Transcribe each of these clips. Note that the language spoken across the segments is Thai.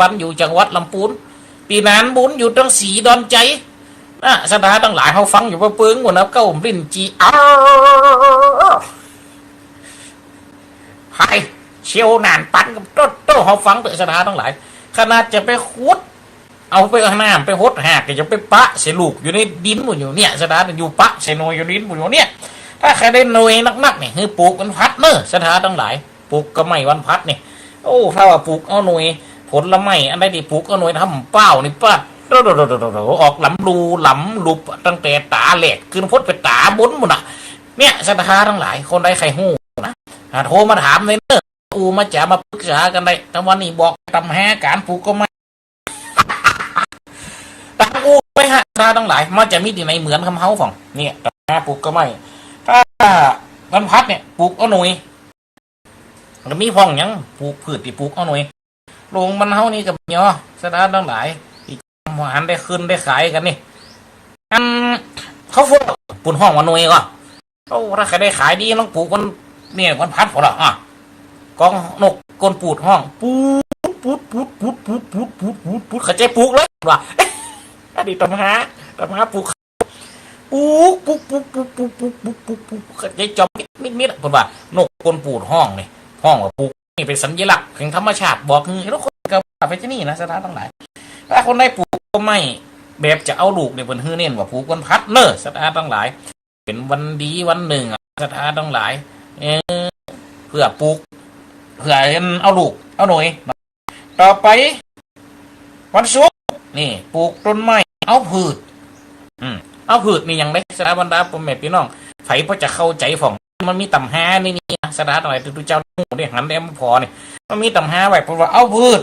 ปันอยู่จังหวัดลำพูนปีนั้นบุญอยู่ตรงสีดอนใจสถานทั้งหลายเขาฟังอยู่ว่าเปิ้งหมดนะเก้าลิ้นจีไฮเชียวนานปันกับโต้เขาฟังเตอสถานทั้งหลายขนาดจะไปขุดเอาไปข้างหน้าไปหดหากจะไปปะใส่ลูกอยู่ในดินหมดอยู่เนี่ยสถานอยู่ปะใส่นอยอยู่ดินหมดอยู่เนี่ยถ้าใครได้นอยนักๆเนี่ยคือปลูกวันพัดเนอะสถานทั้งหลายปลูกก็ไม่วันพัดเนี่ยโอ้ถ้าว่าปลูกเอาหน่วยผลละไม่อันใดที่ปลูกเอาหน่วยทำเป้านี่ป้าออกหลำรูหลำลุบตั้งแต่ตาแหลกขึ้นพดไปตาบนหมดอ่ะเนี่ยสถานทั้งหลายคนใดใครหู้นะโทรมาถามเลยเนอะอูมาจะมาปรึกษากันได้แต่วันนี้บอกทำแห่การปลูกก็ไม่ตามอูไปฮะตาทั้งหลายมันจะมีที่ไหนเหมือนคำเฮาฝั่งเนี่ยทำแห่ปลูกก็ไม่ถ้าวันพัดเนี่ยปลูกเอาหน่วยมันมีพ่องยังปลูกพืชที่ปลูกเอาหน่วยลงมันเฮานี่กับเนาะสถานทั้งหลายที่หวานได้ขึ้นได้ขายกันนี่อันเขาพูดปุ่นห้องวันหน่วยก็โอ้ถ้าใครได้ขายดีต้องปลูกวันเนี่ยวันพัดพอละกองนกกลปูดห้องปูดเขาใจปลูกเลยว่ะอดีตตำหาปลูกเขาใจจอมมิดผมว่านกกลปูดห้องนี่ห้องว่าปลูกนี่เป็นสัญลักษณ์แห่งธรรมชาติบอกงี้ทุกคนก็ไปที่นี่นะสถานทั้งหลายถ้าคนได้ปลูกก็ไม่แบบจะเอาลูกเนี่ยเป็นฮื้อเน้นว่าปลูกวันพัดเนอะสถานทั้งหลายเป็นวันดีวันหนึ่งสถานทั้งหลายเพื่อปลูกเพื่อเอาลูกเอาหน่วยต่อไปวันศุกร์นี่ปลูกต้นไม้เอาพืชเอาพืชนี่ยังได้สถาบันดาพ่อแม่พี่น้องไผพอจะเข้าใจฝั่งมันมีตำหานี่สถาบันอะไรตัวเจ้าหนูเนี่ยหันได้ไม่พอเนี่ยมันมีตำหาไว้เพราะว่าเอาพืช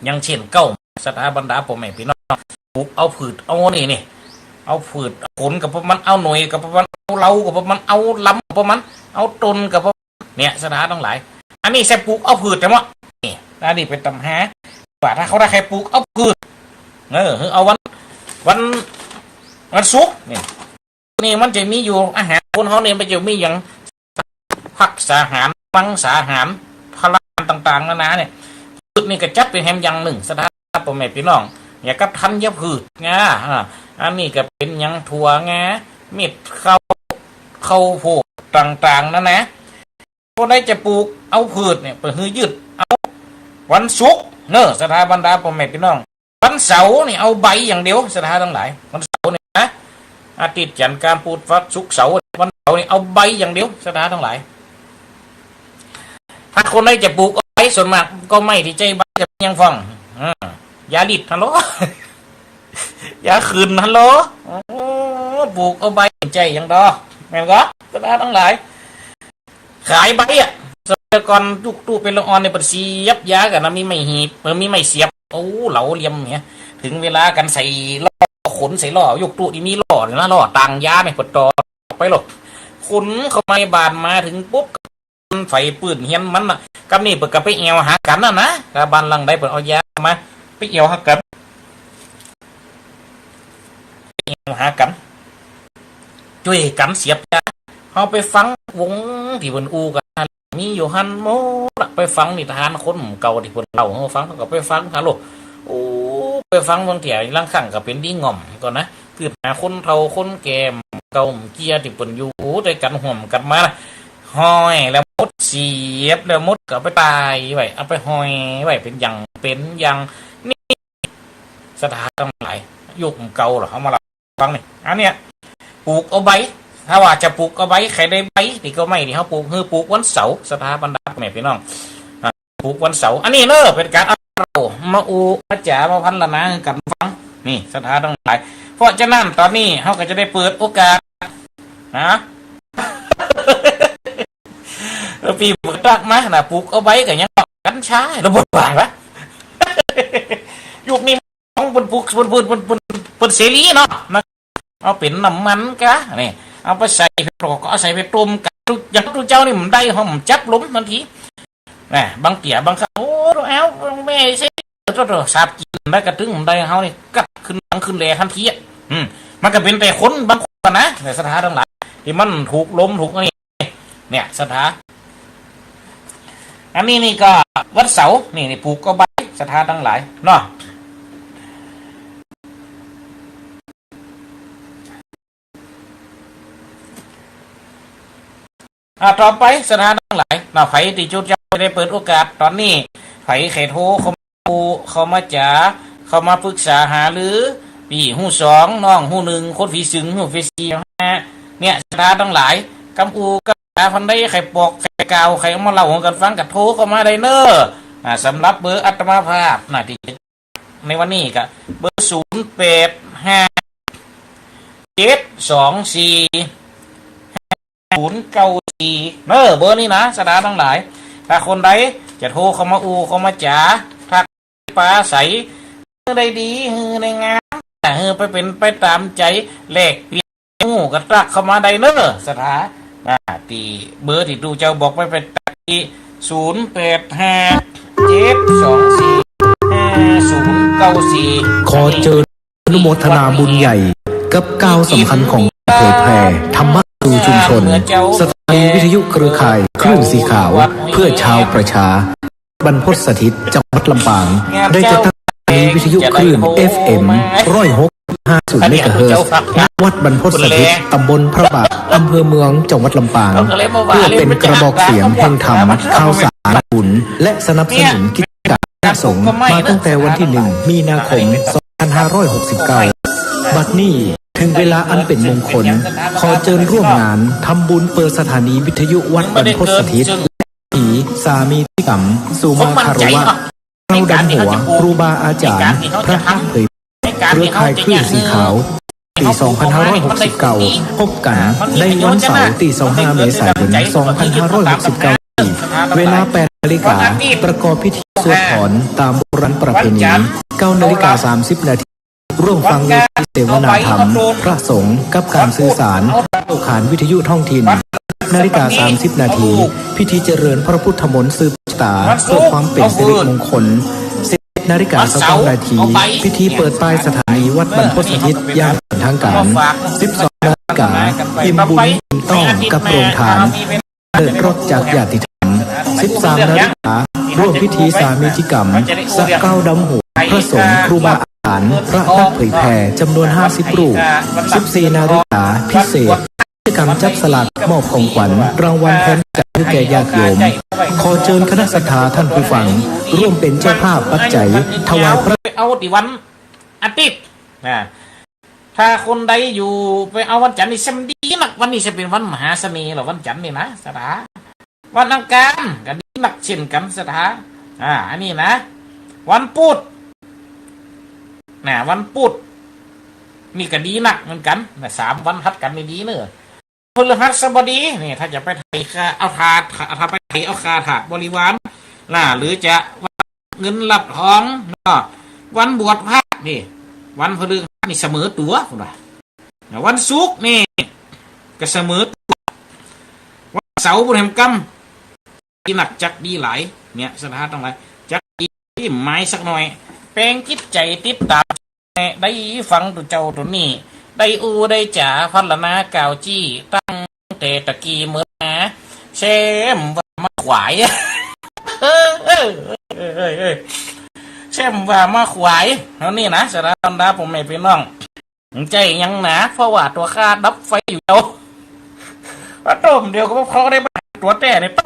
ยังเช่นเก้าสถาบันดาพ่อแม่พี่น้องปลูกเอาพืชเอานี่เอาพืชผลกับพวกมันเอาหน่วยกับพวกมันเอาเล้ากับพวกมันเอาลำกับพวกมันเอาต้นกับพวกเนี่ยสถานทั้งหลายอันนี้แค่ปลูกเอาพืชแต่ว่านี่อันนี้เป็นตำหาว่าถ้าเขาได้ใครปลูกเอาพืชเอาวันศุกร์นี่มันจะมีอยู่อาหารคนเขาเนี่ยมันจะมีอย่างผักสาหารมังสาหารพลังต่างๆนานาเนี่ยพืชนี่ก็จัดเป็นแฮมอย่างหนึ่งสถานพ่อแม่พี่น้องอย่างกับธัญพืชงาอันนี้ก็เป็นอย่างถั่วงาเม็ดข้าวโพดต่างๆนั่นนะคนได้จะปลูกเอาพืชเนี่ยไปฮือยืดเอาวันศุกร์เนอะสถาบันดาพ่อแม่พี่น้องวันเสาร์นี่เอาใบอย่างเดียวสถานทั้งหลายวันเสาร์นี่นะอาทิตย์จันทร์การพูดฟัดศุกร์เสาร์วันเสาร์นี่เอาใบอย่างเดียวสถานทั้งหลายถ้าคนได้จะปลูกเอาใบส่วนมากก็ไม่ที่ใจใบจะยังฟังยาดิดฮัลโหลยาคืนฮัลโหลปลูกเอาใบใจอย่างดอแม่นก็สถานทั้งหลายขายใบสมัยก่อนตู้เป็นละออนในปฏิเสียบยากันนะมีไม่หีบมีไม่เสียบโอ้เหลาเลี่ยมเนี่ยถึงเวลากันใส่ล่อขนใส่ล่อยกตู้ที่มีล่อเนี่ยนะล่อต่างยาไม่ปดต่อไปหรอกขนเข้ามาบานมาถึงปุ๊บไฟปืนเฮียนมันนะกับนี่เปิดกับไปเอวหากันนะกับบานหลังได้เปิดเอายามาไปเอวหากันเอวหากันช่วยกันเสียบยาเอาไปฟังวงที่บนอูกันมีอยู่ฮันโมไปฟังนิทานคนเก่าที่คนเล่าเขาฟังเขาก็ไปฟังฮัลโหลโอ้ไปฟังบางทีลังขังก็เป็นดีง่อมก่อนนะคือหาคนเฒ่าคนแก่เก่าเกียที่เป็นอยู่ด้วยกันห่วมกันมาห้อยแล้วมดเสียบแล้วมดก็ไปตายไว้เอาไปห้อยไว้เป็นอย่างนี่สถานทั้งหลายยุคเก่าเหรอเขามาฟังนี่อันเนี้ยปลูกเอาใบถ้าว่าจะปลูกเอาใบใครได้ใบนี่ก็ไม่ที่เขาปลูกคือปลูกวันเสาร์สถาบันดาแม่พี่น้องปลูกวันเสาร์อันนี้เนอะเป็นการเอามาอูมาจ๋ามาพันละนะกันฟังนี่สถาทั้งหลายเพราะฉะนั้นตอนนี้เขาก็จะได้เปิดโอกาสนะปีเปิดรักมานะปลูกเอาใบกันยังกันช้าระบบบ่ายวะยุคนี้ต้องเป็นปลูกเป็นเสรีเนาะเอาเป็นน้ำมันกะนี่เอาไปใส่ไปปลอกก็เอาใส่ไปต้มกันอย่างทุกเจ้านี่มันได้หอมจับล้มทันทีน่ะบางเกี่ยบางข้าวโอ้เอาแม่ใช่ตัวสาบกินได้กระตึ้งได้เขานี่กัดขึ้นแรงทันทีมันก็เป็นแต่คนบางคนนะในสถานทั้งหลายที่มันถูกล้มถูกนี่เนี่ยสถานอันนี้นี่ก็วันเสาร์นี่ปลูกก็ใบส ศรัทธาทั้งหลายเนาะต่อไปศรัทธาทั้งหลายเนาะไผที่จุดจะได้เปิดโอกาสตอนนี้ไผไขโทเขามาจ๋าเขามาปรึกษาหาหรือพี่หูสองน้องหูหนึ่งคนผีสึงหูผีสีเนี่ยศรัทธาทั้งหลายกำอูกำพันได้ไข่ปอกไข่กาวไข่มาเล่ากันฟังกับโทรเข้ามาได้เนอะสำหรับเบอร์อัตมาภาพที่ในวันนี้ก็เบอร์0857240944เบอร์นี้นะศรัทธาทั้งหลายถ้าคนใดจะโทรเข้ามาเข้ามาจ๋าถ้าปลาใสได้ดีในงานไปเป็นไปตามใจแลกเปลี่ยนงูกระตักเข้ามาได้เนอะศรัทธาตีเบอร์ที่ดูเจ้าบอกไปเป็นที่0857245094ขอเชิญอนุโมทนาบุญใหญ่กับก้าวสำคัญของเผยแผ่ธรรมะสู่ชุมชนสถานีวิทยุเครือข่ายคลื่นสีขาวเพื่อชาวประชาบรรพตสถิตจังหวัดลำปางได้จัดตั้งสถานีวิทยุคลื่น FM 106.50 เมกะเฮิรตซ์ณวัดบรรพตสถิตตำบลพระบาทอำเภอเมืองจังหวัดลำปางเพื่อเป็นกระบอกเสียงแห่งธรรมข่าวสารบุญและสนับสนุนกิจการพระสงฆ์มาตั้งแต่วันที่ 1 มีนาคม 2569 บัดนี้ถึงเวลาอันเป็นมงคลขอเชิญร่วมงานทำบุญเปิดสถานีวิทยุวัดบรรพตสถิตผีสามีติกรรมสุมาคารวะเราดำหัวครูบาอาจารย์พระพักเผยเครือข่ายคลื่นสีขาวปี 2569 พบกันในวันเสาร์ที่ 25 เมษายน 2569 เวลา 8 นาฬิกาประกอบพิธีสวดถอนตามโบราณประเพณี 9 นาฬิกา 30 นาทีร่วมฟังเวทีเสวนาธรรมพระสงฆ์กับการสื่อสารโลกขานวิทยุท้องถิ่น นาฬิกา 30 นาทีพิธีเจริญพระพุทธมนต์สืบชะตาเพื่อความเป็นสิริมงคล 11 นาฬิกา 29 นาทีพิธีเปิดป้ายสถานีวัดบรรพตสถิตอย่างเป็นทางการ 12 นาฬิกาอิ่มบุญอิ่มต้องกับโรงทานเดินรถจากญาติธรรม 13 นาฬิการ่วมพิธีสามีจิกรรมสักเก้าดำหัวพระสงฆ์ครูบาอาจารย์พระนักเผยแผ่จำนวน 50 รูป 14 นาฬิกาพิเศษกิจกรรมจับสลากมอบของขวัญรางวัลแทนใจให้แก่ญาติโยมขอเชิญคณะศรัทธาท่านผู้ฟังร่วมเป็นเจ้าภาพปัจจัยถวายพระเอาดิวันอาทิตย์ถ้าคนใดอยู่ไปเอาวันจันทร์นี่สำดีนักวันนี้จะเป็นวันมหาเสน่ห์หรอวันจันทร์นี่นะสถาวันอังคารก็ดีนักเช่นกันสถาอันนี้นะวันพุธวันพุธนี่ก็ดีนักเหมือนกัน3 วันทัดกันไม่ดีเนอะพฤหัสบดีนี่ถ้าจะไปไถเอาถาดถ้าไปไถเอาคาถาดบริวารหรือจะเงินรับทองวันบวชพระนี่วันพฤหัสนี่เสมอตัววันศุกร์นี่ก็เสมอตัววันเสาร์บุญแห่งกรรมดีหนักจักดีหลายเนี่ยสถานต้องไรจักดีไม้สักหน่อยแปลงจิตใจติดตามได้ฟังตัวเจ้าตัวนี้ได้ได้จ๋าพัลนากาวจี้ตั้งแต่ตะกี้เมื่อนะเชมว่ามาขวายเชมว่ามาขวายแล้วนี่นะสารพัดผมไม่เป็นน้องใจยังหนาเพราะว่าตัวข้าดับไฟอยู่เดียวว่าต้มเดียวก็พอได้บ้างตัวแต่เนี่ยต้อ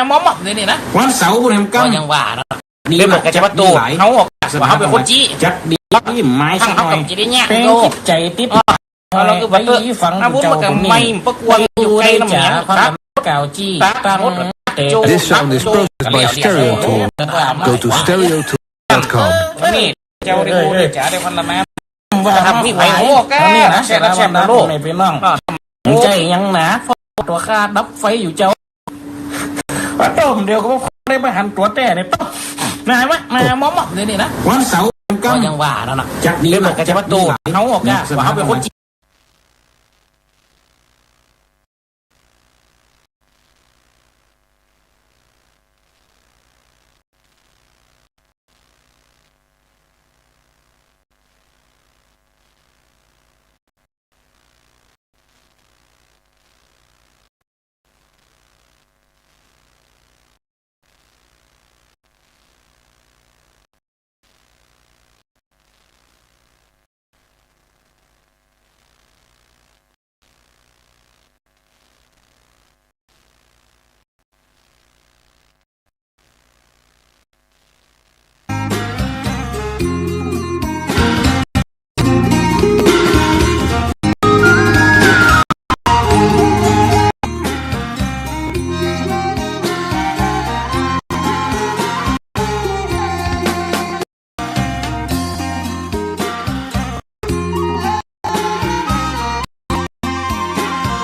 งมอมเลยนี่นะวันเสาร์บุญแห่งกรรมยังว่าเนาะนี่เหมือนกับจะว่าตัวเขาบอกว่าเขาเป็นคนจี้จักดีไม้สักหน่อยเป็นจิตใจติดเราคือว่าฟังดูเจ้าตรงนี้ประกวดอยู่ในน้ำยาครับเก่าจี้ตั้งThis sound is processed by Stereotool. Go to stereotool.com. นี่เจ้าได้พูดจ๋าได้พันละน้ำว่าทำที่ไหนโอ้แกนี่นะแช่นะโลกไม่เป็นน้องใจยังหนาเพราะตัวข้าดับไฟอยู่เจ้าว่าต้มเดียวก็พอได้มาหันตัวแต่เนี่ยต้องมามอมเลยนี่นะวันเสาร์ก็ยังว่าแล้วนะจักดีเหมือนกับจะว่าตัวเขาบอกว่าเขาเป็นคน